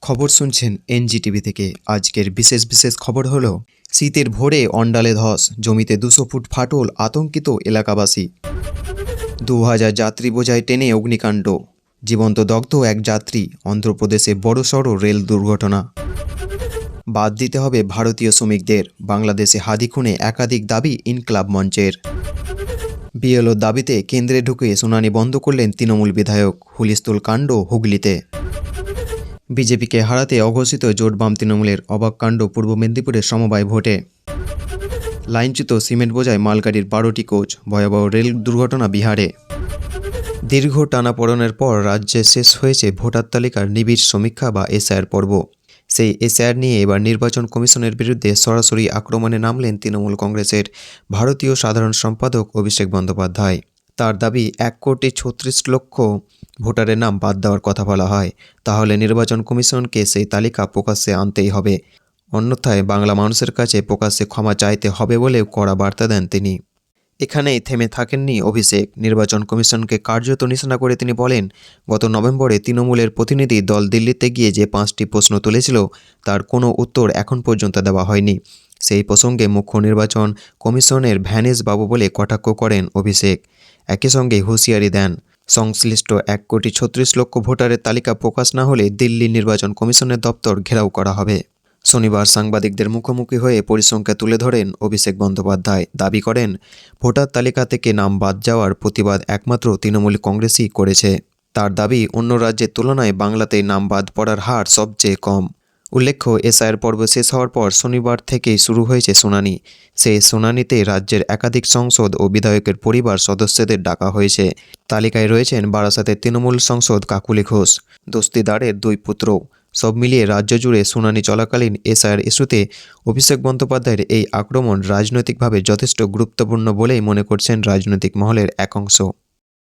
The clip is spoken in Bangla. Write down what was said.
খবর শুনছেন এনজিটিভি থেকে। আজকের বিশেষ খবর হলো শীতের ভোরে অন্ডালে ধস, জমিতে 200 ফুট ফাটল, আতঙ্কিত এলাকাবাসী। 2000 যাত্রী বোঝাই ট্রেনে অগ্নিকাণ্ড, জীবন্ত দগ্ধ এক যাত্রী। অন্ধ্রপ্রদেশে বড়সড় রেল দুর্ঘটনা। বাদ দিতে হবে ভারতীয় শ্রমিকদের, বাংলাদেশে হাদি খুনে একাধিক দাবি ইনকলাব মঞ্চের। বিএলও দাবিতে কেন্দ্রে ঢুকে শুনানি বন্ধ করলেন তৃণমূল বিধায়ক। হুলিস্থুল কাণ্ড হুগলিতে। বিজেপিকে হারাতে অঘোষিত জোট বাম তৃণমূলের, অবাক কাণ্ড পূর্ব মেদিনীপুরের সমবায় ভোটে। লাইনচ্যুত সিমেন্ট বোঝাই মালগাড়ির 12টি কোচ, ভয়াবহ রেল দুর্ঘটনা বিহারে। দীর্ঘ টানাপোড়েনের পর রাজ্যে শেষ হয়েছে ভোটার তালিকার নিবিড় সমীক্ষা বা এসআইআর পর্ব। সেই এসআইআর নিয়ে এবার নির্বাচন কমিশনের বিরুদ্ধে সরাসরি আক্রমণে নামলেন তৃণমূল কংগ্রেসের ভারতীয় সাধারণ সম্পাদক অভিষেক বন্দ্যোপাধ্যায়। তার দাবি 1,36,00,000 ভোটারের নাম বাদ দেওয়ার কথা বলা হয়, তাহলে নির্বাচন কমিশনকে সেই তালিকা প্রকাশ্যে আনতেই হবে, অন্যথায় বাংলা মানুষের কাছে প্রকাশ্যে ক্ষমা চাইতে হবে বলেও কড়া বার্তা দেন তিনি। এখানেই থেমে থাকেননি অভিষেক। নির্বাচন কমিশনকে কার্যত নিশানা করে তিনি বলেন, গত নভেম্বরে তৃণমূলের প্রতিনিধি দল দিল্লিতে গিয়ে যে 5টি প্রশ্ন তুলেছিল তার কোনো উত্তর এখন পর্যন্ত দেওয়া হয়নি। সেই প্রসঙ্গে মুখ্য নির্বাচন কমিশনের ভ্যানিস বাবু বলে কটাক্ষ করেন অভিষেক। একই সঙ্গে হুঁশিয়ারি দেন, সংশ্লিষ্ট 1,36,00,000 ভোটারের তালিকা প্রকাশ না হলে দিল্লি নির্বাচন কমিশনের দপ্তর ঘেরাও করা হবে। শনিবার সাংবাদিকদের মুখোমুখি হয়ে পরিসংখ্যা তুলে ধরেন অভিষেক বন্দ্যোপাধ্যায়। দাবি করেন, ভোটার তালিকা থেকে নাম বাদ যাওয়ার প্রতিবাদ একমাত্র তৃণমূল কংগ্রেসই করেছে। তার দাবি, অন্য রাজ্যের তুলনায় বাংলাতেই নাম বাদ পড়ার হার সবচেয়ে কম। উল্লেখ্য, এসআইআর পর্ব শেষ হওয়ার পর শনিবার থেকেই শুরু হয়েছে শুনানি। সেই শুনানিতে রাজ্যের একাধিক সংসদ ও বিধায়কের পরিবার সদস্যদের ডাকা হয়েছে। তালিকায় রয়েছেন বারাসাতের তৃণমূল সাংসদ কাকুলি ঘোষ, দস্তিদারের 2 পুত্র। সব মিলিয়ে রাজ্য জুড়ে শুনানি চলাকালীন এসআইআর ইস্যুতে অভিষেক বন্দ্যোপাধ্যায়ের এই আক্রমণ রাজনৈতিকভাবে যথেষ্ট গুরুত্বপূর্ণ বলেই মনে করছেন রাজনৈতিক মহলের এক অংশ।